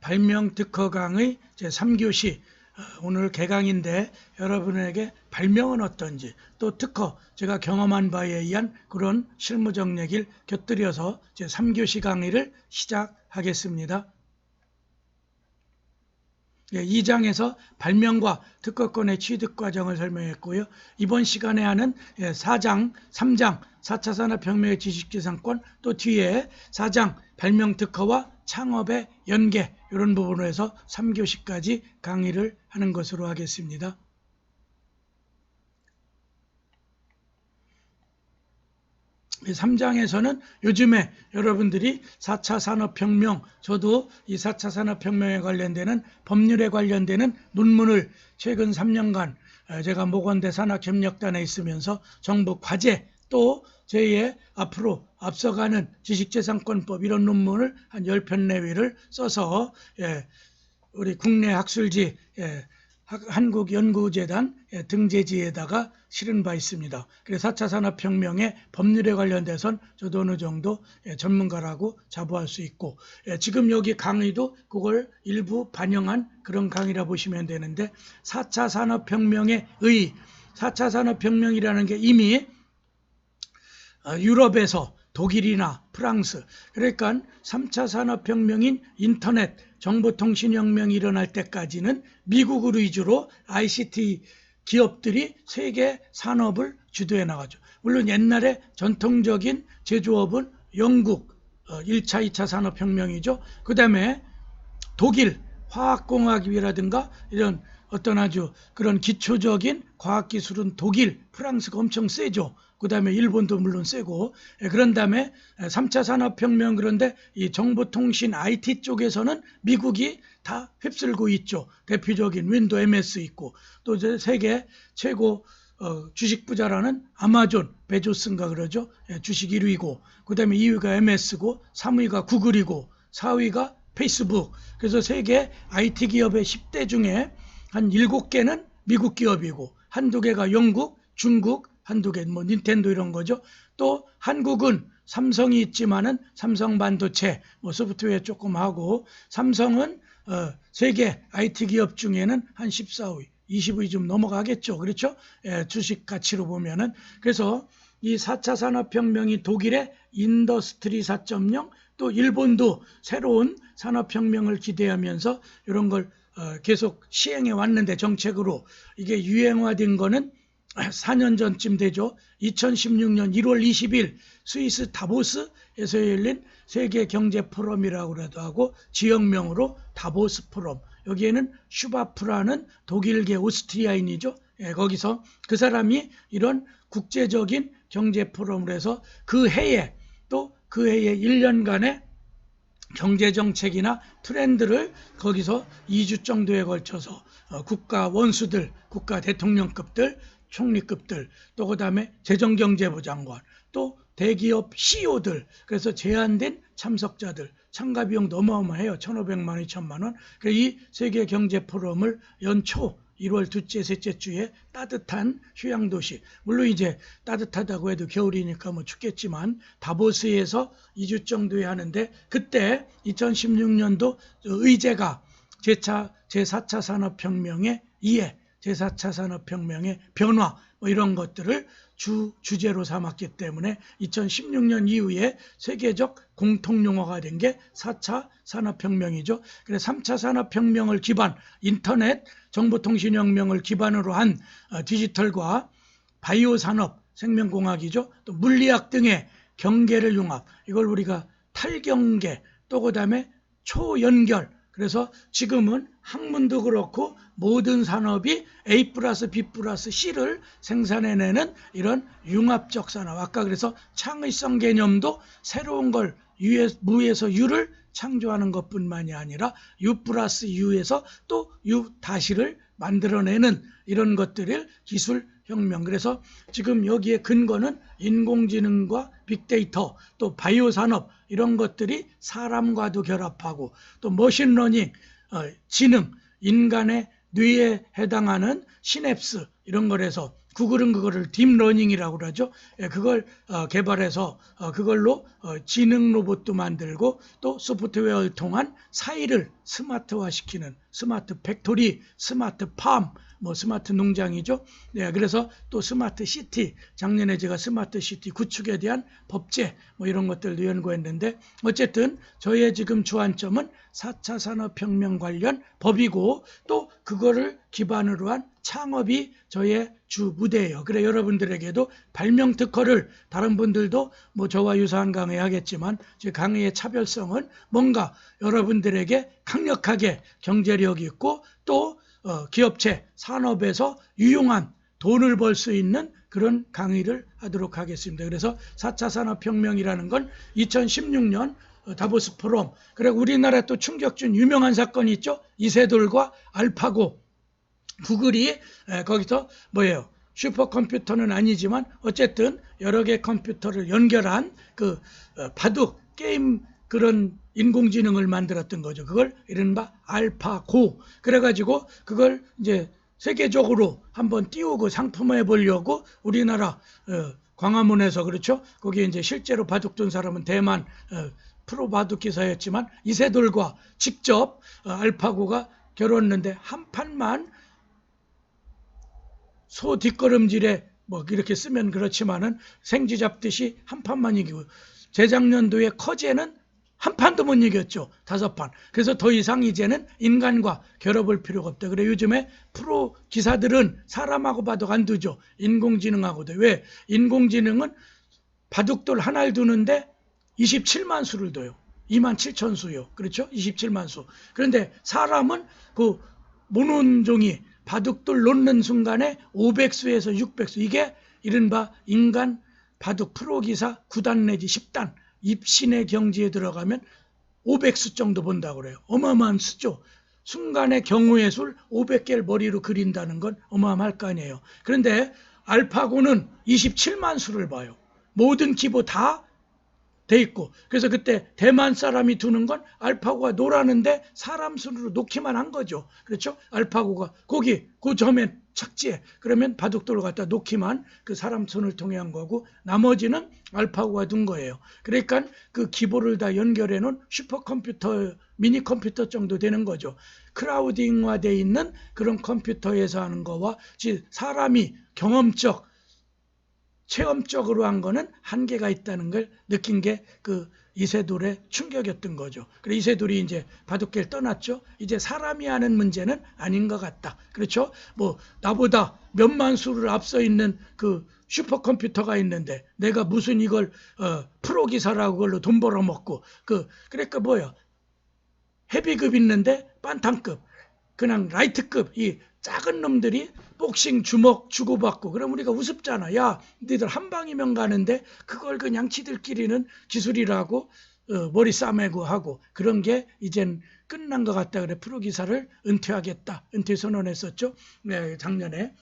발명 특허 강의 제3교시 오늘 개강인데 여러분에게 발명은 어떤지 또 특허 제가 경험한 바에 의한 그런 실무적 얘기를 곁들여서 제3교시 강의를 시작하겠습니다. 2장에서 발명과 특허권의 취득 과정을 설명했고요. 이번 시간에 하는 4장, 3장 4차 산업혁명의 지식재산권 또 뒤에 4장 발명 특허와 창업의 연계 이런 부분으로 해서 3교시까지 강의를 하는 것으로 하겠습니다. 이 3장에서는 요즘에 여러분들이 4차 산업혁명, 저도 이 4차 산업혁명에 관련되는 법률에 관련되는 논문을 최근 3년간 제가 모건대 산학협력단에 있으면서 정부 과제 또 제2의 앞으로 앞서가는 지식재산권법 이런 논문을 한 10편 내외를 써서 우리 국내 학술지 한국연구재단 등재지에다가 실은 바 있습니다. 그래서 4차 산업혁명의 법률에 관련돼선 저도 어느 정도 전문가라고 자부할 수 있고 지금 여기 강의도 그걸 일부 반영한 그런 강의라 보시면 되는데 4차 산업혁명의 4차 산업혁명이라는 게 이미 유럽에서 독일이나 프랑스 그러니까 3차 산업혁명인 인터넷 정보통신혁명이 일어날 때까지는 미국을 위주로 ICT 기업들이 세계 산업을 주도해 나가죠. 물론 옛날에 전통적인 제조업은 영국 1차, 2차 산업혁명이죠. 그 다음에 독일 화학공학이라든가 이런 어떤 아주 그런 기초적인 과학기술은 독일, 프랑스가 엄청 세죠. 그 다음에 일본도 물론 세고 그런 다음에 3차 산업혁명 그런데 이 정보통신 IT 쪽에서는 미국이 다 휩쓸고 있죠. 대표적인 윈도우 MS 있고 또 세계 최고 주식 부자라는 아마존 베조스인가 그러죠. 주식 1위고 그 다음에 2위가 MS고 3위가 구글이고 4위가 페이스북. 그래서 세계 IT 기업의 10대 중에 한 7개는 미국 기업이고 한두 개가 영국, 중국 한두 개, 뭐 닌텐도 이런 거죠. 또 한국은 삼성이 있지만은 삼성 반도체, 뭐 소프트웨어 조금 하고 삼성은 세계 IT 기업 중에는 한 14위, 20위 좀 넘어가겠죠. 그렇죠? 주식 가치로 보면은. 그래서 이 4차 산업혁명이 독일의 인더스트리 4.0 또 일본도 새로운 산업혁명을 기대하면서 이런 걸 계속 시행해 왔는데 정책으로 이게 유행화된 거는 4년 전쯤 되죠. 2016년 1월 20일 스위스 다보스에서 열린 세계경제포럼이라고 해도 하고 지역명으로 다보스 포럼. 여기에는 슈바프라는 독일계 오스트리아인이죠. 거기서 그 사람이 이런 국제적인 경제포럼을 해서 그 해에 또 그 해에 1년간의 경제정책이나 트렌드를 거기서 2주 정도에 걸쳐서 국가 원수들, 국가 대통령급들, 총리급들, 또 그 다음에 재정경제부 장관, 또 대기업 CEO들, 그래서 제한된 참석자들, 참가 비용도 어마어마해요. 1,500만 원, 2,000만 원. 이 세계경제포럼을 연초 1월 둘째, 셋째 주에 따뜻한 휴양도시, 물론 이제 따뜻하다고 해도 겨울이니까 뭐 춥겠지만 다보스에서 2주 정도에 하는데 그때 2016년도 의제가 제4차 산업혁명의 이해, 제4차 산업혁명의 변화 뭐 이런 것들을 주제로 삼았기 때문에 2016년 이후에 세계적 공통용어가 된 게 4차 산업혁명이죠. 그래서 3차 산업혁명을 기반 인터넷 정보통신혁명을 기반으로 한 디지털과 바이오 산업 생명공학이죠. 또 물리학 등의 경계를 융합 이걸 우리가 탈경계 또 그다음에 초연결 그래서 지금은 학문도 그렇고 모든 산업이 A 플러스 B 플러스 C를 생산해내는 이런 융합적 산업. 아까 그래서 창의성 개념도 새로운 걸 무에서 U를 창조하는 것뿐만이 아니라 U 플러스 U에서 또 U 다시를 만들어내는 이런 것들을 기술 혁명. 그래서 지금 여기에 근거는 인공지능과 빅데이터 또 바이오 산업 이런 것들이 사람과도 결합하고 또 머신러닝 지능 인간의 뇌에 해당하는 시냅스 이런 거라서 구글은 그거를 딥러닝이라고 그러죠. 그걸 개발해서 그걸로 지능 로봇도 만들고 또 소프트웨어를 통한 사이를 스마트화시키는 스마트 팩토리, 스마트 팜, 뭐 스마트 농장이죠. 네, 그래서 또 스마트 시티, 작년에 제가 스마트 시티 구축에 대한 법제 뭐 이런 것들도 연구했는데 어쨌든 저희의 지금 주안점은 4차 산업혁명 관련 법이고 또 그거를 기반으로 한 창업이 저의 주 무대예요. 그래 여러분들에게도 발명 특허를 다른 분들도 뭐 저와 유사한 강의 하겠지만 제 강의의 차별성은 뭔가 여러분들에게 강력하게 경제력 있고 또 기업체, 산업에서 유용한 돈을 벌 수 있는 그런 강의를 하도록 하겠습니다. 그래서 4차 산업혁명이라는 건 2016년 다보스 포럼, 그리고 우리나라 또 충격 준 유명한 사건이 있죠. 이세돌과 알파고, 구글이 거기서 뭐예요? 슈퍼컴퓨터는 아니지만 어쨌든 여러 개 컴퓨터를 연결한 그 바둑 게임 그런 인공지능을 만들었던 거죠. 그걸 이른바 알파고. 그래가지고 그걸 이제 세계적으로 한번 띄우고 상품화해 보려고 우리나라 광화문에서 그렇죠. 거기에 이제 실제로 바둑 둔 사람은 대만 프로 바둑 기사였지만 이세돌과 직접 알파고가 겨뤘는데 한 판만 소 뒷걸음질에 뭐 이렇게 쓰면 그렇지만은 생쥐 잡듯이 한 판만 이기고 재작년도에 커제는 한 판도 못 이겼죠. 5판. 그래서 더 이상 이제는 인간과 겨뤄볼 필요가 없다. 그래 요즘에 프로 기사들은 사람하고 바둑 안 두죠. 인공지능하고도. 왜? 인공지능은 바둑돌 하나를 두는데 27만 수를 둬요. 2만 7천 수요. 그렇죠? 27만 수. 그런데 사람은 그 모논종이 바둑돌 놓는 순간에 500수에서 600수. 이게 이른바 인간 바둑 프로기사 9단 내지 10단. 입신의 경지에 들어가면 500수 정도 본다고 그래요. 어마어마한 수죠. 순간의 경우의 술 500개를 머리로 그린다는 건 어마어마할 거 아니에요. 그런데 알파고는 27만 수를 봐요. 모든 기보 다 돼 있고. 그래서 그때 대만 사람이 두는 건 알파고가 놓라는데 사람 손으로 놓기만 한 거죠. 그렇죠? 알파고가 거기 그 점에 착지해. 그러면 바둑돌을 갖다 놓기만 그 사람 손을 통해 한 거고 나머지는 알파고가 둔 거예요. 그러니까 그 기보를 다 연결해 놓은 슈퍼컴퓨터, 미니 컴퓨터 정도 되는 거죠. 크라우딩화되어 있는 그런 컴퓨터에서 하는 거와 사람이 경험적 체험적으로 한 거는 한계가 있다는 걸 느낀 게 그 이세돌의 충격이었던 거죠. 그래서 이세돌이 이제 바둑계를 떠났죠. 이제 사람이 하는 문제는 아닌 것 같다. 그렇죠? 뭐 나보다 몇만 수를 앞서 있는 그 슈퍼컴퓨터가 있는데 내가 무슨 이걸 프로 기사라고 그걸로 돈 벌어먹고 그러니까 뭐야? 헤비급 있는데 반탄급, 그냥 라이트급 이 작은 놈들이 복싱 주먹 주고받고 그럼 우리가 우습잖아. 야, 너희들 한 방이면 가는데 그걸 그냥 지들끼리는 기술이라고 머리 싸매고 하고 그런 게 이젠 끝난 것 같다. 그래 프로기사를 은퇴하겠다. 은퇴 선언했었죠. 네, 작년에.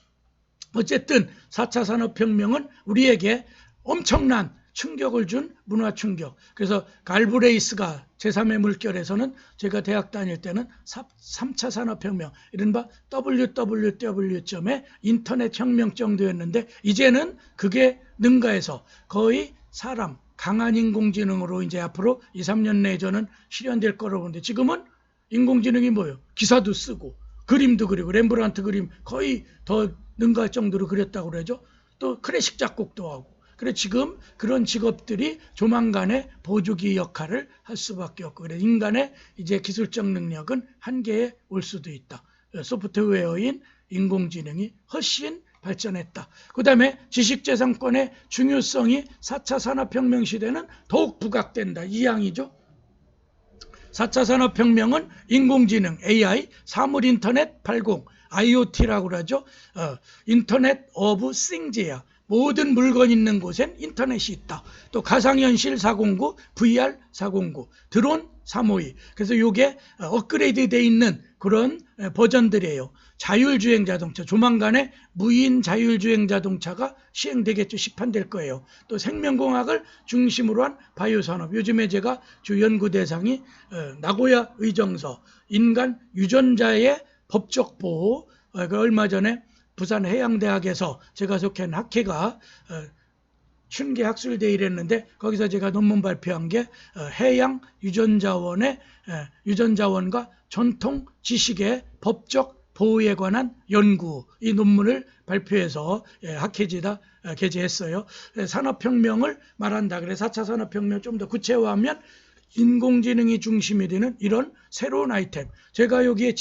어쨌든 4차 산업혁명은 우리에게 엄청난 충격을 준 문화 충격. 그래서 갈브레이스가 제3의 물결에서는 제가 대학 다닐 때는 3차 산업혁명, 이른바 www의 인터넷 혁명 정도였는데 이제는 그게 능가해서 거의 사람, 강한 인공지능으로 이제 앞으로 2, 3년 내에 저는 실현될 거라고 보는데 지금은 인공지능이 뭐예요? 기사도 쓰고 그림도 그리고 렘브란트 그림 거의 더 능가할 정도로 그렸다고 그러죠. 또 클래식 작곡도 하고. 그래 지금 그런 직업들이 조만간에 보조기 역할을 할 수밖에 없고 그래 인간의 이제 기술적 능력은 한계에 올 수도 있다. 소프트웨어인 인공지능이 훨씬 발전했다. 그 다음에 지식재산권의 중요성이 4차 산업혁명 시대는 더욱 부각된다. 이 양이죠. 4차 산업혁명은 인공지능, AI, 사물인터넷 80, IoT라고 그러죠. 인터넷 오브 싱즈야. 모든 물건 있는 곳엔 인터넷이 있다. 또 가상현실 409, VR 409, 드론 352. 그래서 이게 업그레이드 돼 있는 그런 버전들이에요. 자율주행 자동차, 조만간에 무인 자율주행 자동차가 시행되겠죠. 시판될 거예요. 또 생명공학을 중심으로 한 바이오산업. 요즘에 제가 주 연구 대상이 나고야 의정서, 인간 유전자의 법적 보호, 얼마 전에 부산 해양대학에서 제가 속한 학회가 춘계학술대회 이랬는데 거기서 제가 논문 발표한 게 해양 유전자원의 유전자원과 전통 지식의 법적 보호에 관한 연구, 이 논문을 발표해서 학회지에다 게재했어요. 산업혁명을 말한다. 그래서 4차 산업혁명 좀 더 구체화하면 인공지능이 중심이 되는 이런 새로운 아이템, 제가 여기에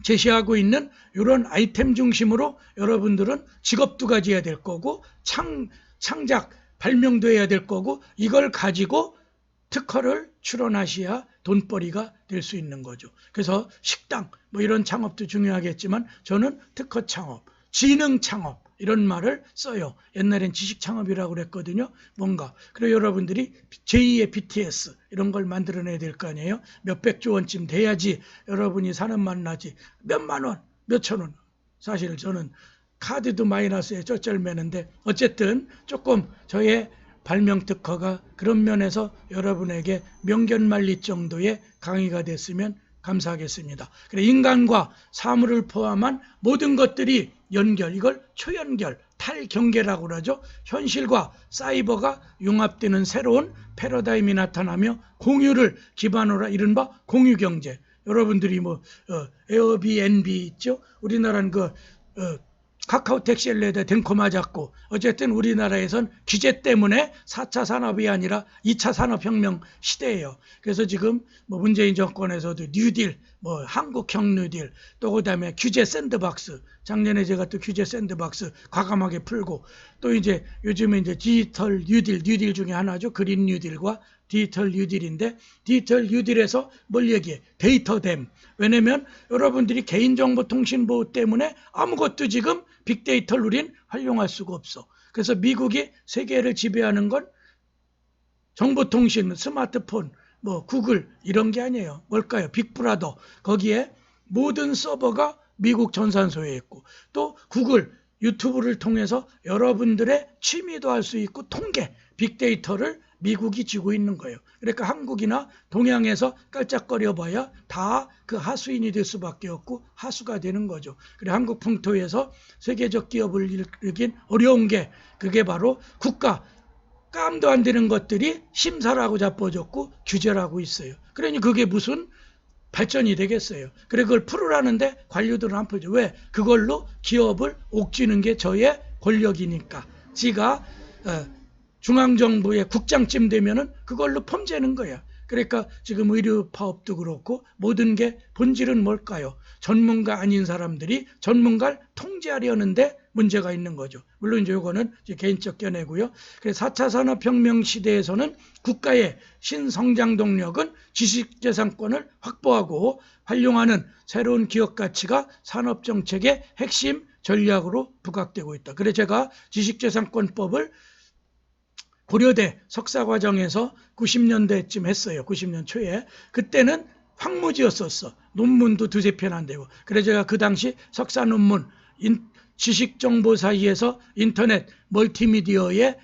제시하고 있는 이런 아이템 중심으로 여러분들은 직업도 가져야 될 거고 창작, 발명도 해야 될 거고, 이걸 가지고 특허를 출원하셔야 돈벌이가 될 수 있는 거죠. 그래서 식당 뭐 이런 창업도 중요하겠지만 저는 특허 창업, 지능 창업 이런 말을 써요. 옛날엔 지식 창업이라고 그랬거든요. 뭔가. 그리고 여러분들이 제2의 BTS 이런 걸 만들어내야 될 거 아니에요. 몇백조 원쯤 돼야지 여러분이 사는 맛 나지. 몇만 원, 몇천 원. 사실 저는 카드도 마이너스에 쩔쩔매는데 어쨌든 조금 저의 발명 특허가 그런 면에서 여러분에게 명견말리 정도의 강의가 됐으면 감사하겠습니다. 그래, 인간과 사물을 포함한 모든 것들이 연결, 이걸 초연결, 탈경계라고 그러죠. 현실과 사이버가 융합되는 새로운 패러다임이 나타나며 공유를 기반으로 이른바 공유경제. 여러분들이 뭐 에어비앤비 있죠. 우리나라는 카카오 택시엘레에다 댕코 맞았고, 어쨌든 우리나라에선 규제 때문에 4차 산업이 아니라 2차 산업혁명 시대예요. 그래서 지금 뭐 문재인 정권에서도 뉴딜, 뭐 한국형 뉴딜, 또 그다음에 규제 샌드박스, 작년에 제가 또 규제 샌드박스 과감하게 풀고, 또 이제 요즘에 이제 디지털 뉴딜 중에 하나죠. 그린 뉴딜과 디지털 뉴딜인데, 디지털 뉴딜에서 뭘 얘기해? 데이터댐. 왜냐면 여러분들이 개인정보통신보호 때문에 아무것도 지금 빅데이터를 우린 활용할 수가 없어. 그래서 미국이 세계를 지배하는 건 정보통신, 스마트폰, 뭐 구글 이런 게 아니에요. 뭘까요? 빅브라더. 거기에 모든 서버가 미국 전산소에 있고, 또 구글, 유튜브를 통해서 여러분들의 취미도 할 수 있고 통계, 빅데이터를 미국이 쥐고 있는 거예요. 그러니까 한국이나 동양에서 깔짝거려 봐야 다 그 하수인이 될 수밖에 없고 하수가 되는 거죠. 그래, 한국 풍토에서 세계적 기업을 이루긴 어려운 게 그게 바로 국가, 깜도 안 되는 것들이 심사라고 잡아줬고 규제라고 있어요. 그러니 그게 무슨 발전이 되겠어요. 그래, 그걸 풀으라는데 관료들은 안 풀죠. 왜? 그걸로 기업을 옥죄는 게 저의 권력이니까. 지가 중앙정부의 국장쯤 되면은 그걸로 펌재는 거야. 그러니까 지금 의료 파업도 그렇고 모든 게 본질은 뭘까요? 전문가 아닌 사람들이 전문가를 통제하려는데 문제가 있는 거죠. 물론 이제 이거는 이제 개인적 견해고요. 그래서 4차 산업혁명 시대에서는 국가의 신성장 동력은 지식재산권을 확보하고 활용하는 새로운 기업 가치가 산업정책의 핵심 전략으로 부각되고 있다. 그래서 제가 지식재산권법을 고려대 석사과정에서 90년대쯤 했어요. 90년 초에. 그때는 황무지였었어. 논문도 두세 편 안 되고. 그래서 제가 그 당시 석사 논문 지식정보 사이에서 인터넷 멀티미디어의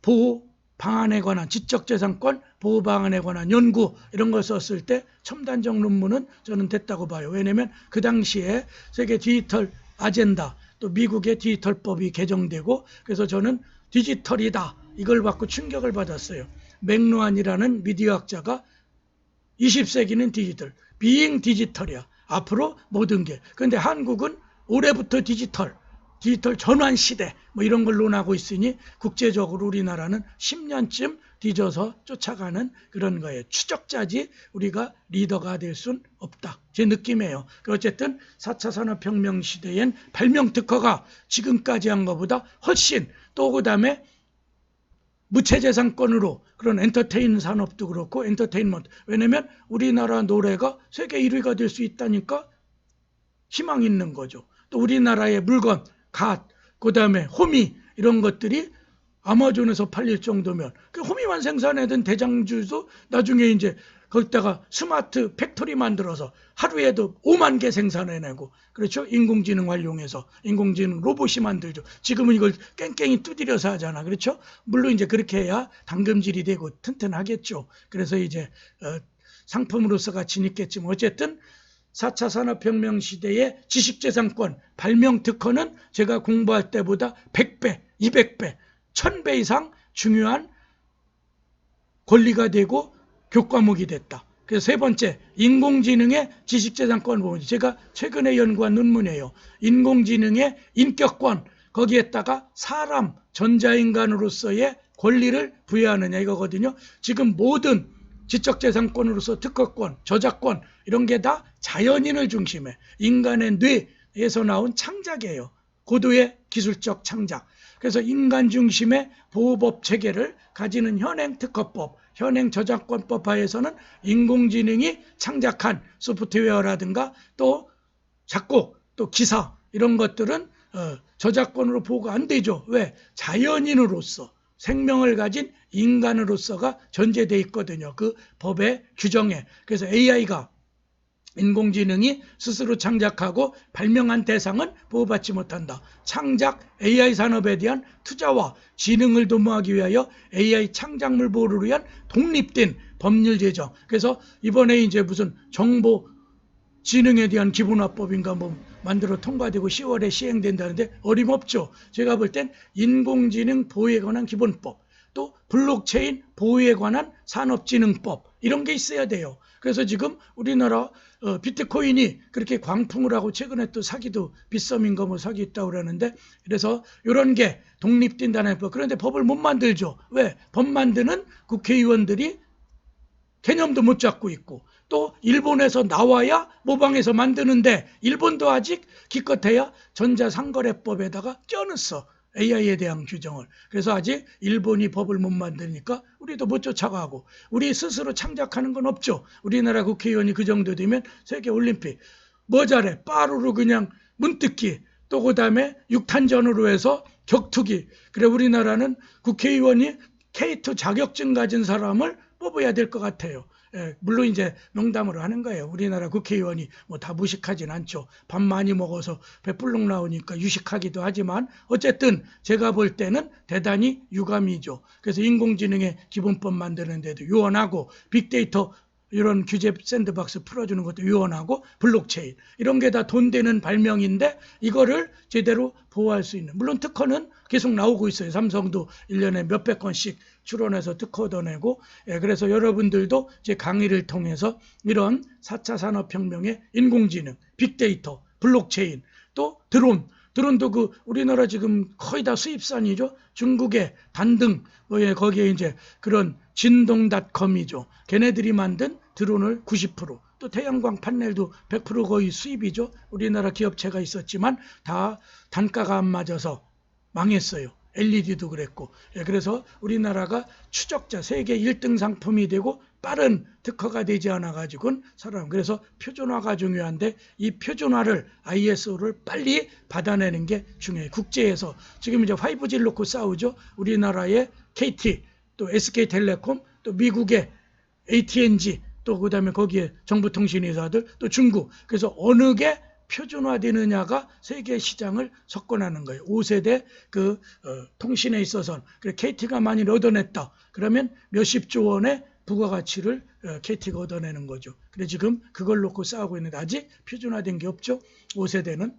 보호 방안에 관한, 지적재산권 보호 방안에 관한 연구 이런 걸 썼을 때 첨단적 논문은 저는 됐다고 봐요. 왜냐하면 그 당시에 세계 디지털 아젠다, 또 미국의 디지털법이 개정되고, 그래서 저는 디지털이다 이걸 받고 충격을 받았어요. 맥루안이라는 미디어학자가 20세기는 디지털, 비잉 디지털이야. 앞으로 모든 게. 그런데 한국은 올해부터 디지털 전환 시대 뭐 이런 걸 논하고 있으니 국제적으로 우리나라는 10년쯤 뒤져서 쫓아가는 그런 거예요. 추적자지 우리가 리더가 될 순 없다. 제 느낌이에요. 어쨌든 4차 산업혁명 시대엔 발명 특허가 지금까지 한 것보다 훨씬, 또 그다음에 무체재산권으로 그런 엔터테인 산업도 그렇고 엔터테인먼트. 왜냐면 우리나라 노래가 세계 1위가 될 수 있다니까 희망이 있는 거죠. 또 우리나라의 물건, 갓, 그다음에 호미 이런 것들이 아마존에서 팔릴 정도면 그 호미만 생산하던 대장주도 나중에 이제 거기다가 스마트 팩토리 만들어서 하루에도 5만 개 생산해내고, 그렇죠? 인공지능 활용해서 인공지능 로봇이 만들죠. 지금은 이걸 깽깽이 두드려서 하잖아. 그렇죠? 물론 이제 그렇게 해야 당금질이 되고 튼튼하겠죠. 그래서 이제 상품으로서 가치는 있겠지만 어쨌든 4차 산업혁명 시대의 지식재산권 발명 특허는 제가 공부할 때보다 100배, 200배, 1000배 이상 중요한 권리가 되고 교과목이 됐다. 그래서 세 번째, 인공지능의 지식재산권 보호. 제가 최근에 연구한 논문이에요. 인공지능의 인격권, 거기에다가 사람, 전자인간으로서의 권리를 부여하느냐 이거거든요. 지금 모든 지적재산권으로서 특허권, 저작권 이런 게 다 자연인을 중심에 인간의 뇌에서 나온 창작이에요. 고도의 기술적 창작. 그래서 인간 중심의 보호법 체계를 가지는 현행 특허법, 현행 저작권법 하에서는 인공지능이 창작한 소프트웨어라든가 또 작곡, 또 기사 이런 것들은 저작권으로 보호가 안 되죠. 왜? 자연인으로서 생명을 가진 인간으로서가 전제되어 있거든요. 그 법의 규정에. 그래서 AI가 인공지능이 스스로 창작하고 발명한 대상은 보호받지 못한다. 창작 AI 산업에 대한 투자와 지능을 도모하기 위하여 AI 창작물 보호를 위한 독립된 법률 제정. 그래서 이번에 이제 무슨 정보지능에 대한 기본화법인가 뭐 만들어 통과되고 10월에 시행된다는데 어림없죠. 제가 볼 땐 인공지능 보호에 관한 기본법, 또 블록체인 보호에 관한 산업진흥법 이런 게 있어야 돼요. 그래서 지금 우리나라 비트코인이 그렇게 광풍을 하고 최근에 또 사기도 빗썸인가 뭐 사기 있다고 그러는데, 그래서 이런 게 독립된다는 법. 그런데 법을 못 만들죠. 왜? 법 만드는 국회의원들이 개념도 못 잡고 있고, 또 일본에서 나와야 모방해서 만드는데 일본도 아직 기껏해야 전자상거래법에다가 껴넣었어. AI에 대한 규정을. 그래서 아직 일본이 법을 못 만드니까 우리도 못 쫓아가고, 우리 스스로 창작하는 건 없죠. 우리나라 국회의원이 그 정도 되면 세계올림픽 뭐 잘해? 빠루로 그냥 문뜯기, 또 그 다음에 육탄전으로 해서 격투기. 그래 우리나라는 국회의원이 K2 자격증 가진 사람을 뽑아야 될 것 같아요. 물론 이제 농담으로 하는 거예요. 우리나라 국회의원이 뭐 다 무식하진 않죠. 밥 많이 먹어서 배불룩 나오니까 유식하기도 하지만 어쨌든 제가 볼 때는 대단히 유감이죠. 그래서 인공지능의 기본법 만드는 데도 유언하고, 빅데이터 이런 규제 샌드박스 풀어주는 것도 유언하고, 블록체인 이런 게 다 돈 되는 발명인데 이거를 제대로 보호할 수 있는, 물론 특허는 계속 나오고 있어요. 삼성도 1년에 몇백 건씩 출원해서 특허 얻어내고. 그래서 여러분들도 제 강의를 통해서 이런 4차 산업혁명의 인공지능, 빅데이터, 블록체인, 또 드론도 그 우리나라 지금 거의 다 수입산이죠. 중국의 단등 거기에 이제 그런 진동닷컴이죠. 걔네들이 만든 드론을 90%, 또 태양광 판넬도 100% 거의 수입이죠. 우리나라 기업체가 있었지만 다 단가가 안 맞아서 망했어요. LED도 그랬고. 그래서 우리나라가 추적자 세계 1등 상품이 되고 빠른 특허가 되지 않아 가지고는 사람. 그래서 표준화가 중요한데 이 표준화를 ISO를 빨리 받아내는 게 중요해요. 국제에서 지금 이제 5G를 놓고 싸우죠. 우리나라의 KT, 또 SK텔레콤, 또 미국의 AT&T, 또 그다음에 거기에 정보통신회사들, 또 중국. 그래서 어느 게 표준화되느냐가 세계 시장을 석권하는 거예요. 5세대 통신에 있어서는. 그래 KT가 많이 얻어냈다. 그러면 몇십조 원의 부가가치를 KT가 얻어내는 거죠. 그래 지금 그걸 놓고 싸우고 있는데 아직 표준화된 게 없죠. 5세대는.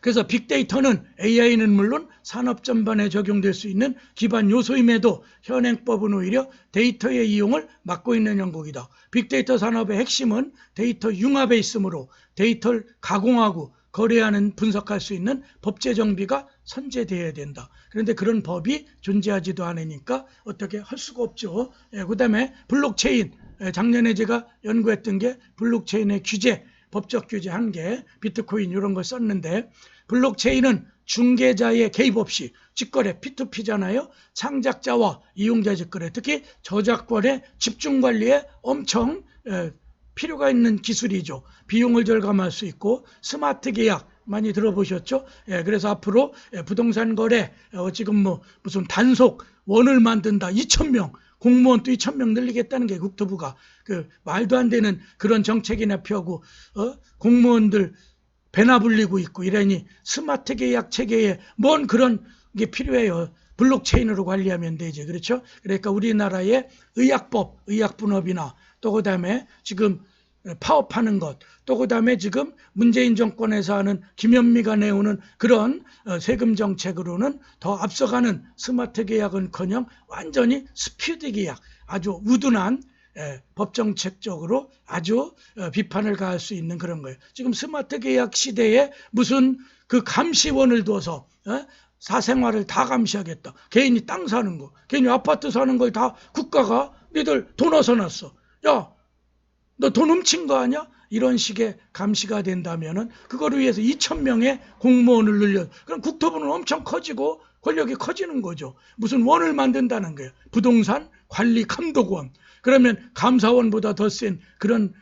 그래서 빅데이터는 AI는 물론 산업 전반에 적용될 수 있는 기반 요소임에도 현행법은 오히려 데이터의 이용을 막고 있는 형국이다. 빅데이터 산업의 핵심은 데이터 융합에 있으므로 데이터를 가공하고 거래하는, 분석할 수 있는 법제 정비가 선제되어야 된다. 그런데 그런 법이 존재하지도 않으니까 어떻게 할 수가 없죠. 그 다음에 블록체인, 작년에 제가 연구했던 게 블록체인의 규제, 법적 규제 한계, 비트코인 이런 걸 썼는데, 블록체인은 중개자의 개입 없이 직거래, P2P잖아요. 창작자와 이용자 직거래, 특히 저작권의 집중관리에 엄청 필요가 있는 기술이죠. 비용을 절감할 수 있고, 스마트 계약 많이 들어보셨죠? 그래서 앞으로 부동산 거래, 지금 뭐 무슨 단속 원을 만든다, 2,000명, 공무원 또 2,000명 늘리겠다는 게 국토부가 말도 안 되는 그런 정책이나 펴고, 공무원들 배나 불리고 있고 이러니 스마트 계약 체계에 뭔 그런 게 필요해요. 블록체인으로 관리하면 되지. 그렇죠? 그러니까 우리나라의 의약법, 의약분업이나 또 그다음에 지금 파업하는 것, 또 그다음에 지금 문재인 정권에서 하는 김현미가 내오는 그런 세금 정책으로는 더 앞서가는 스마트 계약은커녕 완전히 스피드 계약, 아주 우둔한 법정책적으로 아주 비판을 가할 수 있는 그런 거예요. 지금 스마트 계약 시대에 무슨 그 감시원을 둬서 사생활을 다 감시하겠다. 개인이 땅 사는 거, 개인이 아파트 사는 걸 다 국가가 니들 돈 어디서 났어? 야, 너 돈 훔친 거 아니야? 이런 식의 감시가 된다면은 그거를 위해서 2,000명의 공무원을 늘려. 그럼 국토부는 엄청 커지고 권력이 커지는 거죠. 무슨 원을 만든다는 거예요. 부동산 관리 감독원. 그러면 감사원보다 더 센 그런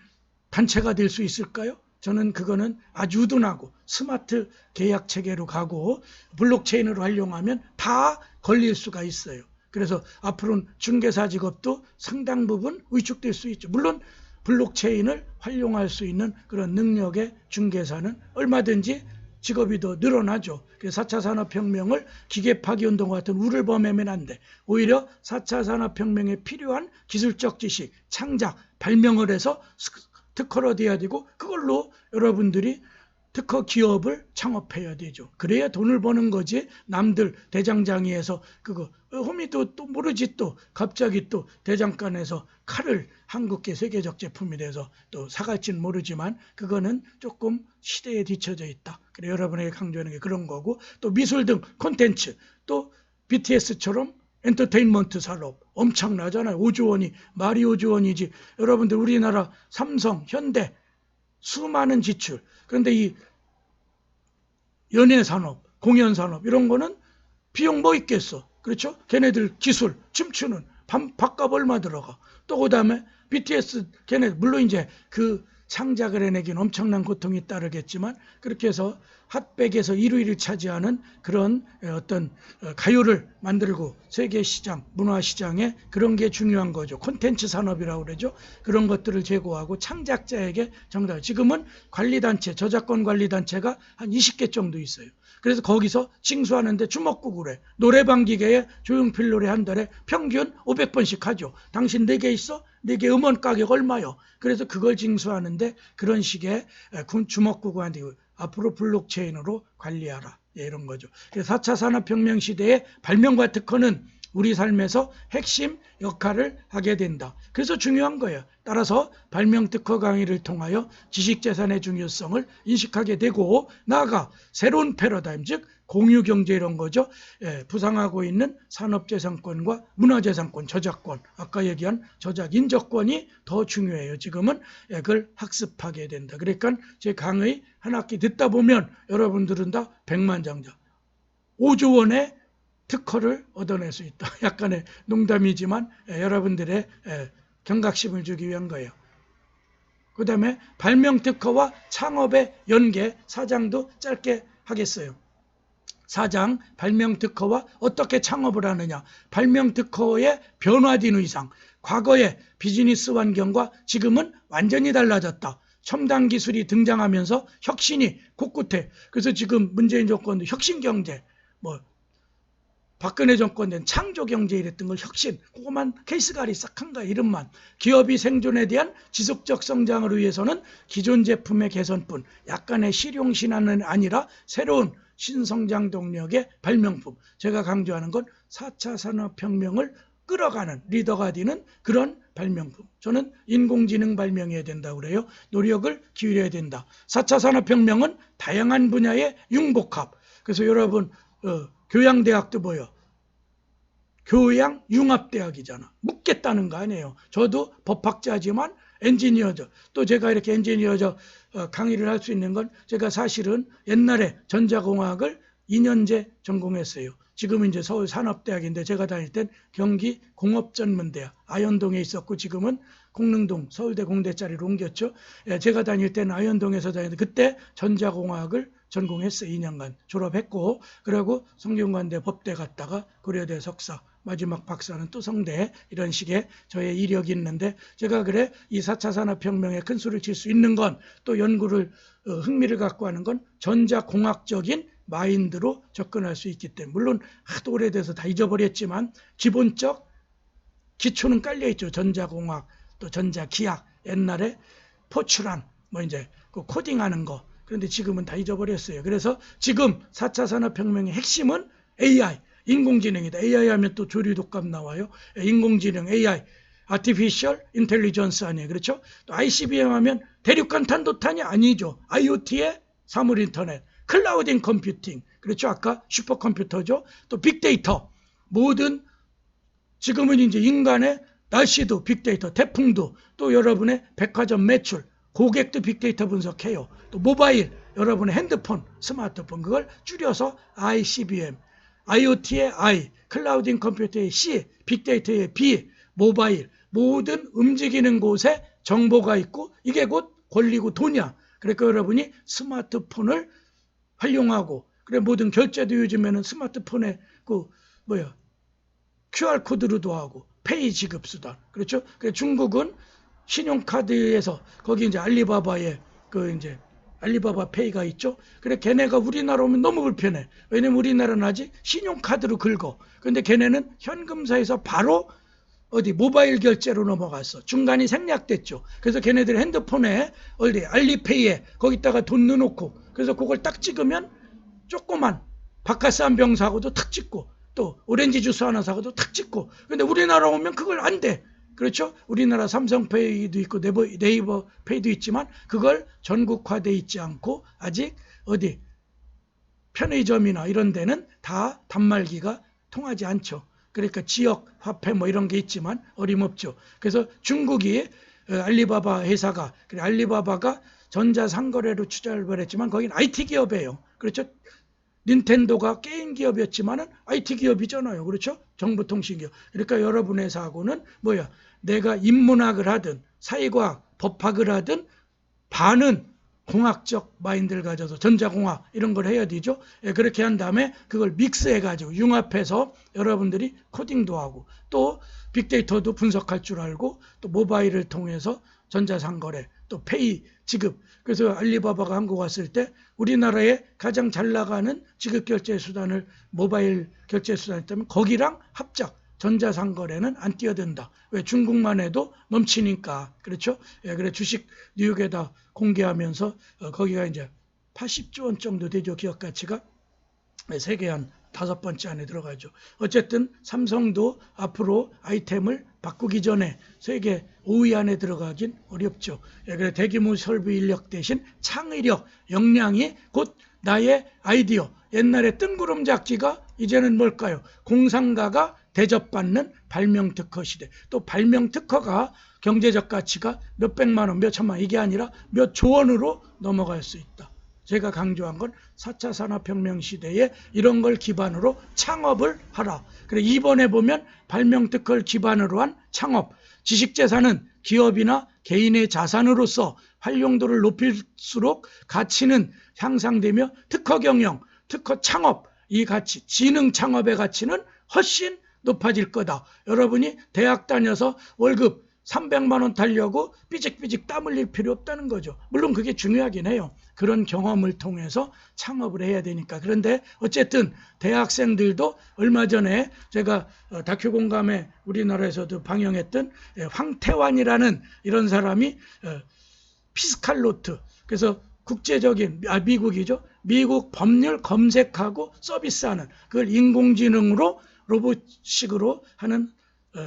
단체가 될 수 있을까요? 저는 그거는 아주 우둔하고 스마트 계약 체계로 가고 블록체인으로 활용하면 다 걸릴 수가 있어요. 그래서 앞으로는 중개사 직업도 상당 부분 위축될 수 있죠. 물론 블록체인을 활용할 수 있는 그런 능력의 중개사는 얼마든지 직업이 더 늘어나죠. 그래서 4차 산업혁명을 기계 파기운동과 같은 우를 범하면 안 돼. 오히려 4차 산업혁명에 필요한 기술적 지식, 창작, 발명을 해서 특허로 돼야 되고 그걸로 여러분들이 특허 기업을 창업해야 되죠. 그래야 돈을 버는 거지. 남들 대장장이에서 그거 호미도 또 모르지 또 갑자기 또 대장간에서 칼을 한국계 세계적 제품이 돼서 또 사갈지는 모르지만 그거는 조금 시대에 뒤처져 있다. 그래 여러분에게 강조하는 게 그런 거고 또 미술 등 콘텐츠 또 BTS처럼 엔터테인먼트 산업 엄청나잖아요. 5조 원이 말이 5조 원이지. 여러분들 우리나라 삼성, 현대 수많은 지출. 그런데 이 연예 산업, 공연 산업 이런 거는 비용 뭐 있겠어. 그렇죠? 걔네들 기술, 춤추는 밥값 얼마 들어가. 또 그다음에 BTS 걔네 물론 이제 그 창작을 해내긴 엄청난 고통이 따르겠지만 그렇게 해서 핫백에서 1위를 차지하는 그런 어떤 가요를 만들고 세계 시장, 문화 시장에 그런 게 중요한 거죠. 콘텐츠 산업이라고 그러죠. 그런 것들을 제고하고 창작자에게 정답. 지금은 관리단체, 저작권 관리단체가 한 20개 정도 있어요. 그래서 거기서 징수하는데 주먹구구를 해. 노래방 기계에 조용필 노래 한 달에 평균 500번씩 하죠. 당신 4개 있어? 4개 음원 가격 얼마요? 그래서 그걸 징수하는데 그런 식의 주먹구구한테 앞으로 블록체인으로 관리하라. 이런 거죠. 그래서 4차 산업혁명 시대의 발명과 특허는 우리 삶에서 핵심 역할을 하게 된다. 그래서 중요한 거예요. 따라서 발명 특허 강의를 통하여 지식재산의 중요성을 인식하게 되고 나아가 새로운 패러다임 즉 공유경제 이런 거죠. 부상하고 있는 산업재산권과 문화재산권, 저작권 아까 얘기한 저작인저권이 더 중요해요. 지금은 그걸 학습하게 된다. 그러니까 제 강의 한 학기 듣다 보면 여러분들은 다 백만장자 5조 원의 특허를 얻어낼 수 있다. 약간의 농담이지만 여러분들의 경각심을 주기 위한 거예요. 그 다음에 발명 특허와 창업의 연계 4장도 짧게 하겠어요. 4장 발명 특허와 어떻게 창업을 하느냐. 발명 특허의 변화된 의상. 과거의 비즈니스 환경과 지금은 완전히 달라졌다. 첨단 기술이 등장하면서 혁신이 곳곳에. 그래서 지금 문재인 정권도 혁신경제 박근혜 정권 된 창조경제 이랬던 걸 혁신, 그것만 케이스가리 싹 한 거야, 이름만. 기업이 생존에 대한 지속적 성장을 위해서는 기존 제품의 개선뿐 약간의 실용신화는 아니라 새로운 신성장 동력의 발명품. 제가 강조하는 건 4차 산업혁명을 끌어가는 리더가 되는 그런 발명품. 저는 인공지능 발명해야 된다고 그래요. 노력을 기울여야 된다. 4차 산업혁명은 다양한 분야의 융복합. 그래서 여러분 교양대학도 뭐예요? 교양융합대학이잖아. 묻겠다는 거 아니에요. 저도 법학자지만 엔지니어죠. 또 제가 이렇게 엔지니어죠 강의를 할 수 있는 건 제가 사실은 옛날에 전자공학을 2년제 전공했어요. 지금은 이제 서울산업대학인데 제가 다닐 땐 경기공업전문대학 아현동에 있었고 지금은 공릉동 서울대 공대 자리로 옮겼죠. 제가 다닐 때는 아현동에서 다녔는데 그때 전자공학을 전공했어요. 2년간 졸업했고 그리고 성균관대 법대 갔다가 고려대 석사 마지막 박사는 또 성대 이런 식의 저의 이력이 있는데 제가 그래 이 4차 산업혁명에 큰 수를 칠 수 있는 건 또 연구를 흥미를 갖고 하는 건 전자공학적인 마인드로 접근할 수 있기 때문에 물론 하도 오래돼서 다 잊어버렸지만 기본적 기초는 깔려있죠. 전자공학 또 전자기학 옛날에 포출한 뭐 이제 그 코딩하는 거. 그런데 지금은 다 잊어버렸어요. 그래서 지금 4차 산업혁명의 핵심은 AI, 인공지능이다. AI 하면 또 조류독감 나와요. 인공지능, AI, Artificial Intelligence 아니에요. 그렇죠? 또 ICBM 하면 대륙간 탄도탄이 아니죠. IoT의 사물인터넷, 클라우딩 컴퓨팅, 그렇죠? 아까 슈퍼컴퓨터죠. 또 빅데이터, 모든 지금은 이제 인간의 날씨도 빅데이터, 태풍도, 또 여러분의 백화점 매출, 고객도 빅데이터 분석해요. 또 모바일, 여러분의 핸드폰, 스마트폰, 그걸 줄여서 ICBM, IoT의 I, 클라우딩 컴퓨터의 C, 빅데이터의 B, 모바일, 모든 움직이는 곳에 정보가 있고 이게 곧 권리고 돈이야. 그러니까 여러분이 스마트폰을 활용하고, 그래 모든 결제도 요즘에는 스마트폰에 그 QR코드로도 하고 페이 지급 수단. 그렇죠? 그래 중국은 신용카드에서 거기 이제 알리바바의 그 이제 알리바바 페이가 있죠. 그래 걔네가 우리나라 오면 너무 불편해. 왜냐면 우리나라는 아직 신용카드로 긁어. 근데 걔네는 현금사에서 바로 어디 모바일 결제로 넘어갔어. 중간이 생략됐죠. 그래서 걔네들 핸드폰에 어디 알리페이에 거기다가 돈 넣어놓고 그래서 그걸 딱 찍으면 조그만 바카스 한 병 사고도 탁 찍고 또 오렌지 주스 하나 사고도 탁 찍고. 근데 우리나라 오면 그걸 안 돼. 그렇죠? 우리나라 삼성페이도 있고 네이버 페이도 있지만 그걸 전국화돼 있지 않고 아직 어디 편의점이나 이런 데는 다 단말기가 통하지 않죠. 그러니까 지역 화폐 뭐 이런 게 있지만 어림없죠. 그래서 중국이 알리바바 회사가, 그래 알리바바가 전자상거래로 투자를 벌였지만 거긴 IT 기업이에요. 그렇죠? 닌텐도가 게임 기업이었지만은 IT 기업이잖아요. 그렇죠? 정보통신기업. 그러니까 여러분의 사고는 뭐야? 내가 인문학을 하든 사회과학, 법학을 하든 반은 공학적 마인드를 가져서 전자공학 이런 걸 해야 되죠. 그렇게 한 다음에 그걸 믹스해가지고 융합해서 여러분들이 코딩도 하고 또 빅데이터도 분석할 줄 알고 또 모바일을 통해서 전자상거래 또 페이 지급. 그래서 알리바바가 한국 왔을 때 우리나라에 가장 잘 나가는 지급결제 수단을 모바일 결제 수단이 있다면 거기랑 합작. 전자상거래는 안 뛰어든다. 왜? 중국만 해도 넘치니까. 그렇죠? 그래 주식 뉴욕에다 공개하면서 거기가 이제 80조 원 정도 되죠. 기업 가치가. 세계 한 5번째 안에 들어가죠. 어쨌든 삼성도 앞으로 아이템을 바꾸기 전에 세계 5위 안에 들어가긴 어렵죠. 그래 대규모 설비 인력 대신 창의력, 역량이 곧 나의 아이디어. 옛날에 뜬구름 잡기가 이제는 뭘까요? 공상가가 대접받는 발명특허 시대. 또 발명특허가 경제적 가치가 몇백만 원, 몇천만 원 이게 아니라 몇 조 원으로 넘어갈 수 있다. 제가 강조한 건 4차 산업혁명 시대에 이런 걸 기반으로 창업을 하라. 그래 이번에 보면 발명특허를 기반으로 한 창업. 지식재산은 기업이나 개인의 자산으로서 활용도를 높일수록 가치는 향상되며 특허 경영, 특허 창업, 이 가치, 지능 창업의 가치는 훨씬 높아질 거다. 여러분이 대학 다녀서 월급 300만 원 달려고 삐직삐직 땀 흘릴 필요 없다는 거죠. 물론 그게 중요하긴 해요. 그런 경험을 통해서 창업을 해야 되니까. 그런데 어쨌든 대학생들도 얼마 전에 제가 다큐 공감에 우리나라에서도 방영했던 황태환이라는 이런 사람이 피스칼노트, 그래서 국제적인 미국이죠. 미국 법률 검색하고 서비스하는 그걸 인공지능으로 로봇식으로 하는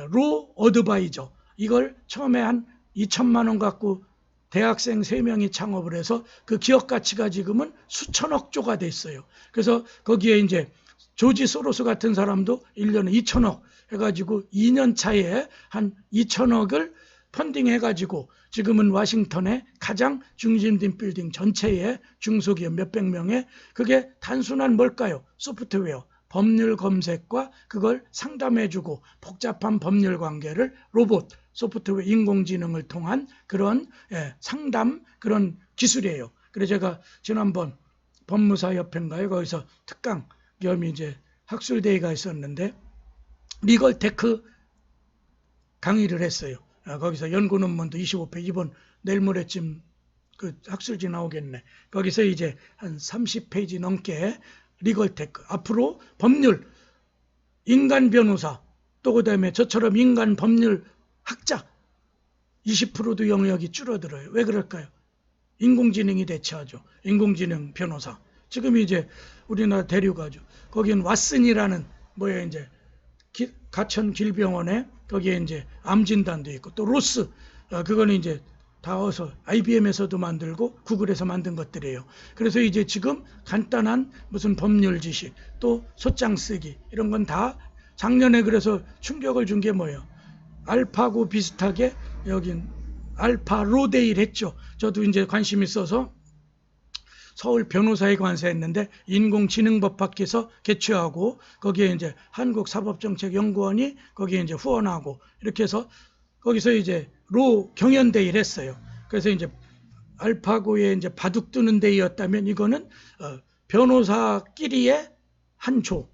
로 어드바이저, 이걸 처음에 한 2천만 원 갖고 대학생 3명이 창업을 해서 그 기업 가치가 지금은 수천억 조가 됐어요. 그래서 거기에 이제 조지 소로스 같은 사람도 1년에 2천억 해가지고 2년 차에 한 2천억을 펀딩 해가지고 지금은 워싱턴의 가장 중심된 빌딩 전체에 중소기업 몇백 명에, 그게 단순한 뭘까요? 소프트웨어. 법률 검색과 그걸 상담해주고 복잡한 법률 관계를 로봇, 소프트웨어, 인공지능을 통한 그런 상담, 그런 기술이에요. 그래서 제가 지난번 법무사협회인가요? 거기서 특강 겸 이제 학술대회가 있었는데 리걸테크 강의를 했어요. 거기서 연구 논문도 25페이지, 이번 내일 모레쯤 그 학술지 나오겠네. 거기서 이제 한 30페이지 넘게 리걸테크, 앞으로 법률, 인간 변호사, 또 그다음에 저처럼 인간 법률 학자, 20%도 영역이 줄어들어요. 왜 그럴까요? 인공지능이 대체하죠. 인공지능 변호사. 지금 이제 우리나라 대류가죠. 거기는 왓슨이라는 뭐야 이제 가천 길병원에 거기에 이제 암 진단도 있고 또 로스 그거는 이제 다 어서 IBM에서도 만들고 구글에서 만든 것들이에요. 그래서 이제 지금 간단한 무슨 법률 지식 또 소장 쓰기 이런 건 다 작년에 그래서 충격을 준 게 뭐예요? 알파고 비슷하게 여긴 알파 로데일 했죠. 저도 이제 관심 있어서 서울 변호사에 관세했는데 인공지능법학회에서 개최하고 거기에 이제 한국사법정책연구원이 거기에 이제 후원하고 이렇게 해서 거기서 이제 로 경연대회를 했어요. 그래서 이제 알파고에 이제 바둑 두는 데이였다면 이거는 변호사끼리의 한 조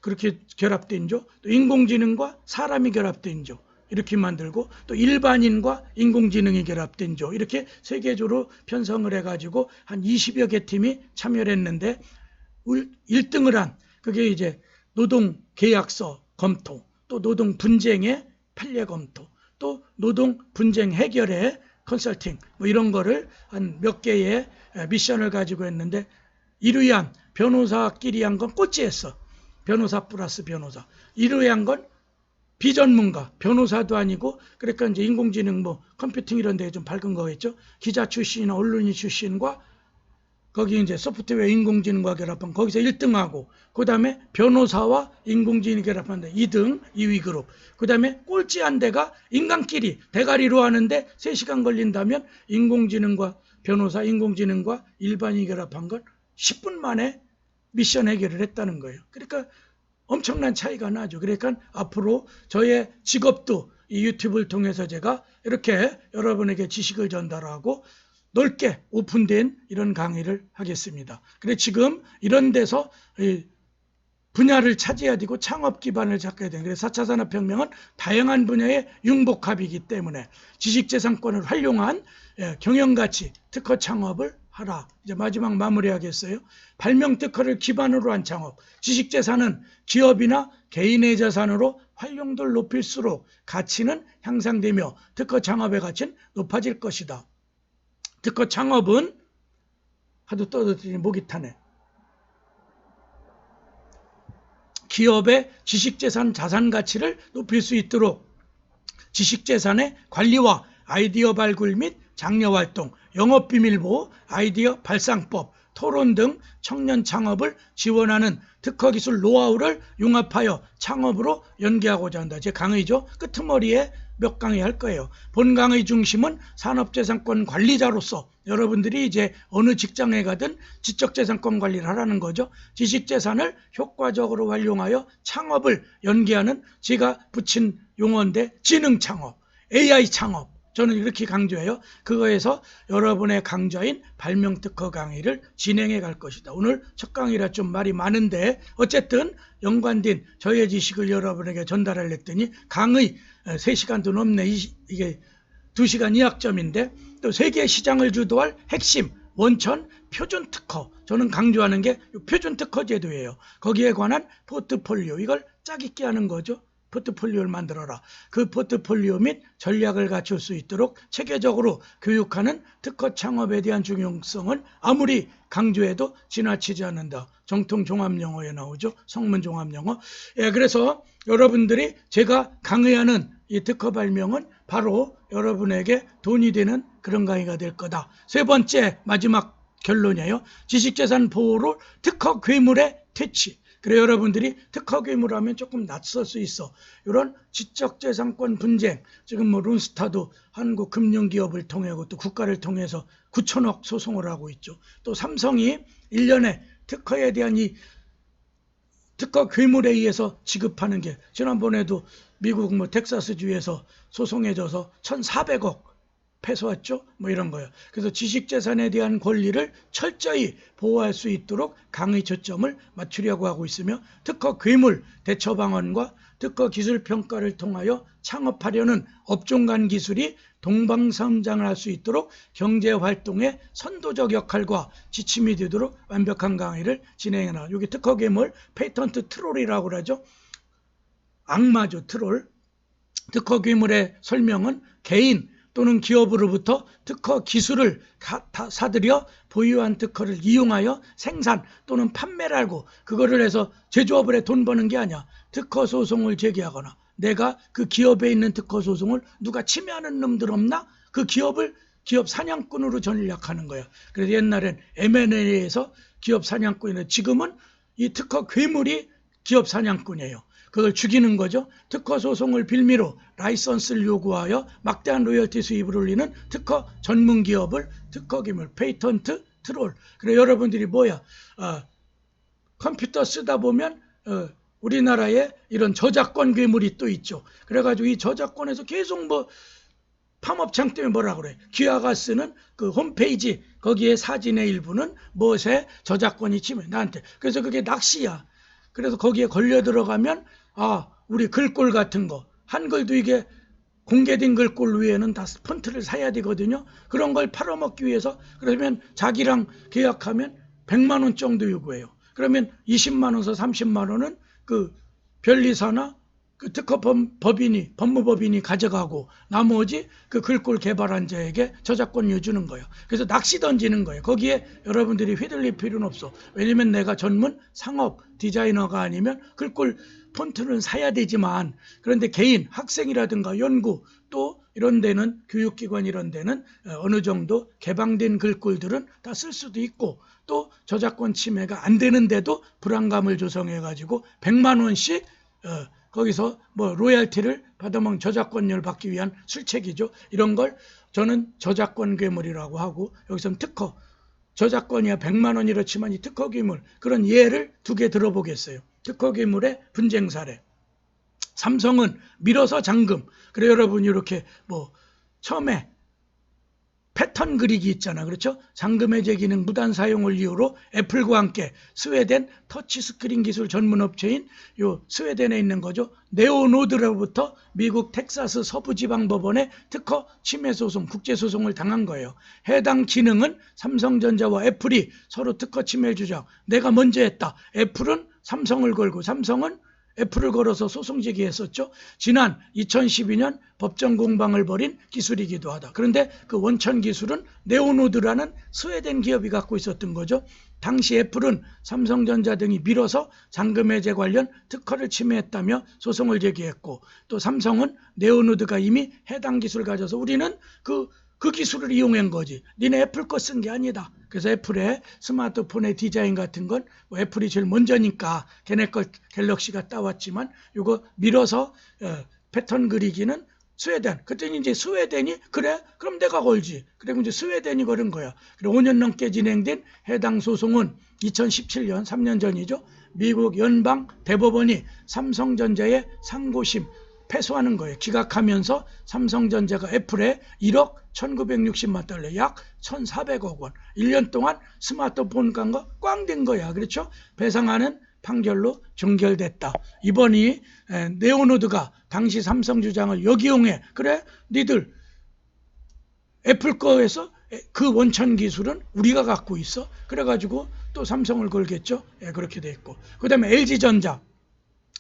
그렇게 결합된 조, 또 인공지능과 사람이 결합된 조 이렇게 만들고 또 일반인과 인공지능이 결합된 조 이렇게 세 개조로 편성을 해가지고 한 20여 개 팀이 참여를 했는데 1등을 한 그게 이제 노동계약서 검토 또 노동 분쟁의 판례 검토 또 노동 분쟁 해결의 컨설팅 뭐 이런 거를 한 몇 개의 미션을 가지고 했는데 1위 한 변호사끼리 한 건 꼴찌했어. 변호사 플러스 변호사. 1위 한 건 비전문가, 변호사도 아니고 그러니까 이제 인공지능 뭐 컴퓨팅 이런 데에 좀 밝은 거겠죠. 기자 출신이나 언론인 출신과 거기 이제 소프트웨어 인공지능과 결합한 거기서 1등하고 그다음에 변호사와 인공지능이 결합한데 2등 2위 그룹. 그다음에 꼴찌한 데가 인간끼리 대가리로 하는데 3시간 걸린다면 인공지능과 변호사, 인공지능과 일반인이 결합한 건 10분 만에 미션 해결을 했다는 거예요. 그러니까 엄청난 차이가 나죠. 그러니까 앞으로 저의 직업도 이 유튜브를 통해서 제가 이렇게 여러분에게 지식을 전달하고 넓게 오픈된 이런 강의를 하겠습니다. 그래 지금 이런 데서 분야를 차지해야 되고 창업 기반을 잡아야 되는 그래서 4차 산업혁명은 다양한 분야의 융복합이기 때문에 지식재산권을 활용한 경영가치, 특허 창업을 하라. 이제 마지막 마무리하겠어요. 발명 특허를 기반으로 한 창업. 지식재산은 기업이나 개인의 자산으로 활용도를 높일수록 가치는 향상되며 특허 창업의 가치는 높아질 것이다. 특허 창업은 하도 떠들더니 목이 타네. 기업의 지식재산 자산 가치를 높일 수 있도록 지식재산의 관리와 아이디어 발굴 및 장려활동, 영업비밀보호, 아이디어 발상법, 토론 등 청년 창업을 지원하는 특허기술 노하우를 융합하여 창업으로 연계하고자 한다. 제 강의죠. 끄트머리에 몇 강의 할 거예요. 본 강의 중심은 산업재산권 관리자로서 여러분들이 이제 어느 직장에 가든 지적재산권 관리를 하라는 거죠. 지식재산을 효과적으로 활용하여 창업을 연계하는 제가 붙인 용어인데 지능창업, AI 창업. 저는 이렇게 강조해요. 그거에서 여러분의 강좌인 발명특허 강의를 진행해 갈 것이다. 오늘 첫 강의라 좀 말이 많은데 어쨌든 연관된 저의 지식을 여러분에게 전달을 했더니 강의 3시간도 넘네. 이게 2시간 이학점인데 또 세계 시장을 주도할 핵심 원천 표준 특허. 저는 강조하는 게 표준 특허 제도예요. 거기에 관한 포트폴리오 이걸 짜깁기 하는 거죠. 포트폴리오를 만들어라. 그 포트폴리오 및 전략을 갖출 수 있도록 체계적으로 교육하는 특허 창업에 대한 중요성은 아무리 강조해도 지나치지 않는다. 정통 종합영어에 나오죠. 성문 종합영어. 그래서 여러분들이 제가 강의하는 이 특허 발명은 바로 여러분에게 돈이 되는 그런 강의가 될 거다. 세 번째 마지막 결론이에요. 지식재산 보호로 특허 괴물의 퇴치. 그래 여러분들이 특허 괴물하면 조금 낯설 수 있어. 이런 지적재산권 분쟁 지금 뭐 룬스타도 한국금융기업을 통하고 또 국가를 통해서 9천억 소송을 하고 있죠. 또 삼성이 1년에 특허에 대한 이 특허 괴물에 의해서 지급하는 게 지난번에도 미국 뭐 텍사스주에서 소송해져서 1,400억 패소했죠. 뭐 이런 거예요. 그래서 지식재산에 대한 권리를 철저히 보호할 수 있도록 강의 초점을 맞추려고 하고 있으며 특허 괴물 대처 방안과 특허 기술 평가를 통하여 창업하려는 업종 간 기술이 동방성장을 할 수 있도록 경제활동의 선도적 역할과 지침이 되도록 완벽한 강의를 진행해 나가요. 여기 특허 괴물 페이턴트 트롤이라고 그러죠. 악마죠. 트롤. 특허 괴물의 설명은 개인 또는 기업으로부터 특허 기술을 다 사들여 보유한 특허를 이용하여 생산 또는 판매를 하고 그거를 해서 제조업을 해 돈 버는 게 아니야. 특허 소송을 제기하거나 내가 그 기업에 있는 특허 소송을 누가 침해하는 놈들 없나? 그 기업 사냥꾼으로 전략하는 거야. 그래서 옛날엔 M&A에서 기업 사냥꾼이네. 지금은 이 특허 괴물이 기업 사냥꾼이에요. 그걸 죽이는 거죠. 특허 소송을 빌미로 라이선스를 요구하여 막대한 로열티 수입을 올리는 특허 전문 기업을 특허 괴물, 페이턴트 트롤. 그래 여러분들이 컴퓨터 쓰다 보면 우리나라에 이런 저작권 괴물이 또 있죠. 그래가지고 이 저작권에서 계속 팜업창 때문에 뭐라 그래. 기아가 쓰는 그 홈페이지 거기에 사진의 일부는 무엇에 저작권이 침해 나한테. 그래서 그게 낚시야. 그래서 거기에 걸려 들어가면 우리 글꼴 같은 거 한글도 이게 공개된 글꼴 위에는 다 폰트를 사야 되거든요. 그런 걸 팔아먹기 위해서 그러면 자기랑 계약하면 100만 원 정도 요구해요. 그러면 20만 원에서 30만 원은 그 변리사나 그 특허 법무법인이 가져가고 나머지 그 글꼴 개발한 자에게 저작권료 주는 거예요. 그래서 낚시 던지는 거예요. 거기에 여러분들이 휘둘릴 필요는 없어. 왜냐면 내가 전문 상업 디자이너가 아니면 글꼴 폰트는 사야 되지만 그런데 개인 학생이라든가 연구 또 이런 데는 교육기관 이런 데는 어느 정도 개방된 글꼴들은 다 쓸 수도 있고 또 저작권 침해가 안 되는데도 불안감을 조성해 가지고 100만 원씩 거기서 로열티를 받아먹는 저작권료를 받기 위한 술책이죠. 이런 걸 저는 저작권 괴물이라고 하고 여기서는 특허 저작권이야 100만 원 이렇지만 이 특허 괴물 그런 예를 2개 들어보겠어요. 특허 괴물의 분쟁 사례. 삼성은 밀어서 잠금. 그래 여러분이 이렇게 처음에 패턴 그리기 있잖아. 그렇죠? 잠금 해제 기능 무단 사용을 이유로 애플과 함께 스웨덴 터치스크린 기술 전문 업체인 요 스웨덴에 있는 거죠. 네오노드로부터 미국 텍사스 서부지방법원에 특허 침해 소송, 국제 소송을 당한 거예요. 해당 기능은 삼성전자와 애플이 서로 특허 침해 주장. 내가 먼저 했다. 애플은 삼성을 걸고 삼성은 애플을 걸어서 소송 제기했었죠. 지난 2012년 법정 공방을 벌인 기술이기도 하다. 그런데 그 원천 기술은 네오노드라는 스웨덴 기업이 갖고 있었던 거죠. 당시 애플은 삼성전자 등이 밀어서 잠금 해제 관련 특허를 침해했다며 소송을 제기했고 또 삼성은 네오노드가 이미 해당 기술을 가져서 우리는 그 기술을 이용한 거지. 니네 애플 거 쓴 게 아니다. 그래서 애플의 스마트폰의 디자인 같은 건 애플이 제일 먼저니까 걔네 걸 갤럭시가 따왔지만 이거 밀어서 패턴 그리기는 스웨덴. 그랬더니 이제 스웨덴이 그래? 그럼 내가 걸지. 그리고 이제 스웨덴이 걸은 거야. 그리고 5년 넘게 진행된 해당 소송은 2017년 3년 전이죠. 미국 연방 대법원이 삼성전자의 상고심 패소하는 거예요. 기각하면서 삼성전자가 애플에 1억 1960만 달러 약 1400억 원 1년 동안 스마트폰 간 거 꽝 된 거야. 그렇죠? 배상하는 판결로 종결됐다. 이번이 네오노드가 당시 삼성 주장을 역이용해. 그래? 니들 애플 거에서 그 원천 기술은 우리가 갖고 있어. 그래가지고 또 삼성을 걸겠죠. 그렇게 돼 있고. 그 다음에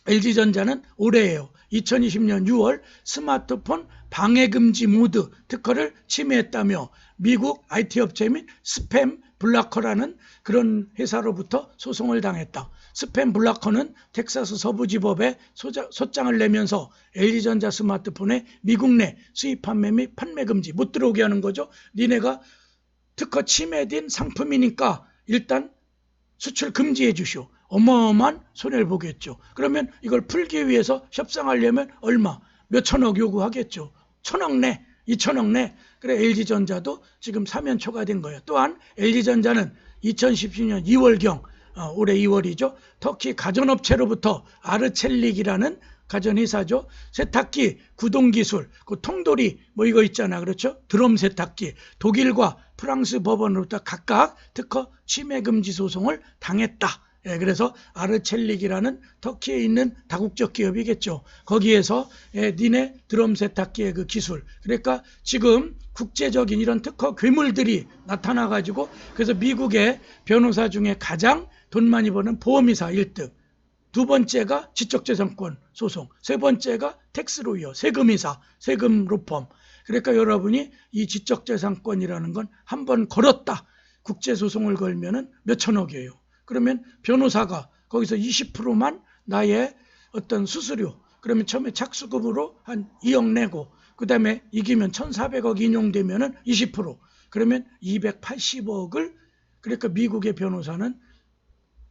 LG전자는 올해예요. 2020년 6월 스마트폰 방해금지 모드 특허를 침해했다며 미국 IT 업체 및 스팸 블라커라는 그런 회사로부터 소송을 당했다. 스팸 블라커는 텍사스 서부지법에 소장을 내면서 LG전자 스마트폰의 미국 내 수입 판매 및 판매 금지 못 들어오게 하는 거죠. 니네가 특허 침해된 상품이니까 일단 수출 금지해 주시오. 어마어마한 손해를 보겠죠. 그러면 이걸 풀기 위해서 협상하려면 얼마? 몇 천억 요구하겠죠. 1000억 내, 2000억 내. 그래 LG전자도 지금 사면 초과된 거예요. 또한 LG전자는 2017년 2월경 올해 2월이죠. 터키 가전업체로부터 아르첼릭이라는 가전회사죠. 세탁기 구동기술, 그 통돌이 이거 있잖아. 그렇죠? 드럼 세탁기. 독일과 프랑스 법원으로부터 각각 특허 침해금지 소송을 당했다. 그래서 아르첼릭이라는 터키에 있는 다국적 기업이겠죠. 거기에서 니네 드럼 세탁기의 그 기술. 그러니까 지금 국제적인 이런 특허 괴물들이 나타나가지고 그래서 미국의 변호사 중에 가장 돈 많이 버는 보험회사 1등. 두 번째가 지적재산권 소송, 세 번째가 텍스로이어, 세금이사, 세금 로펌. 그러니까 여러분이 이 지적재산권이라는 건 한 번 걸었다. 국제소송을 걸면은 몇천억이에요. 그러면 변호사가 거기서 20%만 나의 어떤 수수료, 그러면 처음에 착수금으로 한 2억 내고, 그 다음에 이기면 1,400억 인용되면은 20%, 그러면 280억을, 그러니까 미국의 변호사는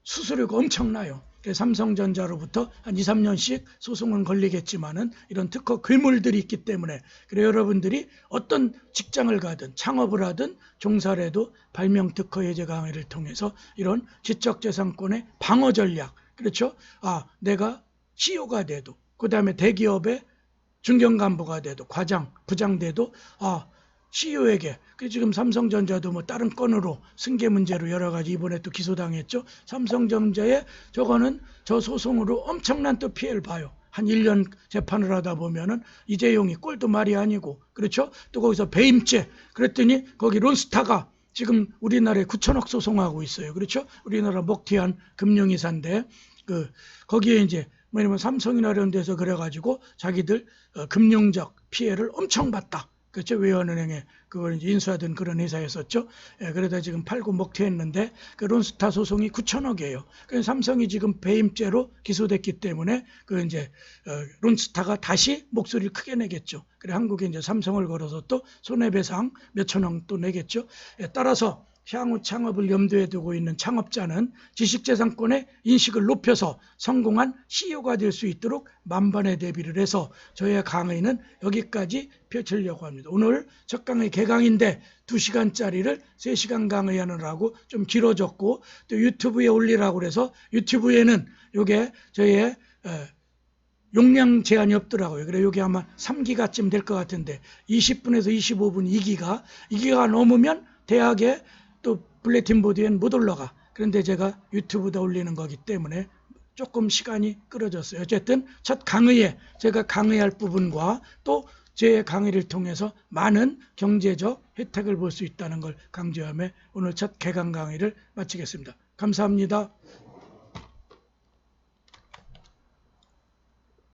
수수료가 엄청나요. 삼성전자로부터 한 2, 3년씩 소송은 걸리겠지만은 이런 특허 괴물들이 있기 때문에, 그래 여러분들이 어떤 직장을 가든 창업을 하든 종사를 해도 발명 특허 해제 강의를 통해서 이런 지적재산권의 방어 전략, 그렇죠? 내가 CEO가 돼도, 그 다음에 대기업의 중견간부가 돼도, 과장, 부장 돼도 CEO에게, 지금 삼성전자도 뭐 다른 건으로 승계 문제로 여러 가지 이번에 또 기소당했죠. 삼성전자에 저거는 저 소송으로 엄청난 또 피해를 봐요. 한 1년 재판을 하다 보면은 이재용이 꼴도 말이 아니고, 그렇죠? 또 거기서 배임죄, 그랬더니 거기 론스타가 지금 우리나라에 9천억 소송하고 있어요. 그렇죠? 우리나라 먹튀한 금융위사인데, 거기에 이제 뭐냐면 삼성이나 이런 데서 그래가지고 자기들 금융적 피해를 엄청 봤다. 그렇죠? 외환은행에 그걸 이제 인수하던 그런 회사였었죠. 그러다 지금 팔고 먹튀했는데 그 론스타 소송이 9천억이에요. 그래서 삼성이 지금 배임죄로 기소됐기 때문에 이제 론스타가 다시 목소리를 크게 내겠죠. 그래 한국에 이제 삼성을 걸어서 또 손해배상 몇천억 또 내겠죠. 따라서 향후 창업을 염두에 두고 있는 창업자는 지식재산권의 인식을 높여서 성공한 CEO가 될 수 있도록 만반의 대비를 해서 저의 강의는 여기까지 펼치려고 합니다. 오늘 첫 강의 개강인데 2시간짜리를 3시간 강의하느라고 좀 길어졌고, 또 유튜브에 올리라고 그래서 유튜브에는 요게 저의 용량 제한이 없더라고요. 그래 여기 아마 3기가쯤 될 것 같은데 20분에서 25분 2기가 넘으면 대학에 또 블레틴 보드엔 못 올라가. 그런데 제가 유튜브에 올리는 거기 때문에 조금 시간이 끌어졌어요. 어쨌든 첫 강의에 제가 강의할 부분과 또 제 강의를 통해서 많은 경제적 혜택을 볼 수 있다는 걸 강조하며 오늘 첫 개강 강의를 마치겠습니다. 감사합니다.